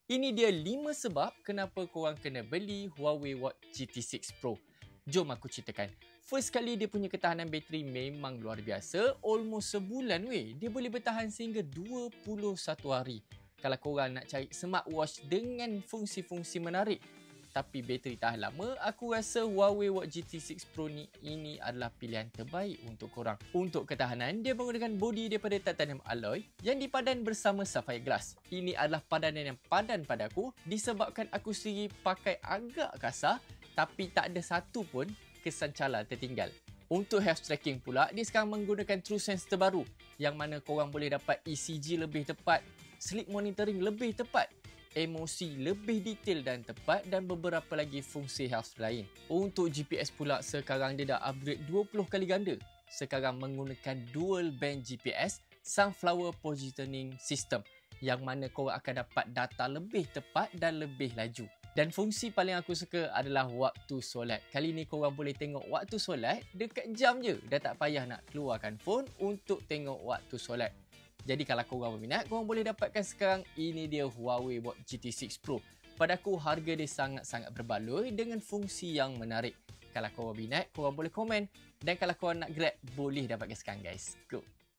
Ini dia 5 sebab kenapa korang kena beli Huawei Watch GT6 Pro. Jom aku ceritakan. First kali dia punya ketahanan bateri memang luar biasa. Almost sebulan weh. Dia boleh bertahan sehingga 21 hari. Kalau korang nak cari smartwatch dengan fungsi-fungsi menarik tapi bateri tahan lama, aku rasa Huawei Watch GT6 Pro ni ini adalah pilihan terbaik untuk korang. Untuk ketahanan, dia menggunakan bodi daripada titanium alloy yang dipadan bersama sapphire glass. Ini adalah padanan yang padan pada aku disebabkan aku sendiri pakai agak kasar tapi tak ada satu pun kesan cala tertinggal. Untuk health tracking pula, dia sekarang menggunakan TrueSense terbaru yang mana korang boleh dapat ECG lebih tepat, sleep monitoring lebih tepat, emosi lebih detail dan tepat dan beberapa lagi fungsi health lain. Untuk GPS pula, sekarang dia dah upgrade 20 kali ganda. Sekarang menggunakan dual band GPS Sunflower Positioning System yang mana korang akan dapat data lebih tepat dan lebih laju. Dan fungsi paling aku suka adalah waktu solat. Kali ni korang boleh tengok waktu solat dekat jam je. Dah tak payah nak keluarkan phone untuk tengok waktu solat. Jadi kalau korang berminat, korang boleh dapatkan sekarang. Ini dia Huawei Watch GT6 Pro. Pada aku, harga dia sangat-sangat berbaloi dengan fungsi yang menarik. Kalau korang minat, korang boleh komen. Dan kalau korang nak grab, boleh dapatkan sekarang guys. Go!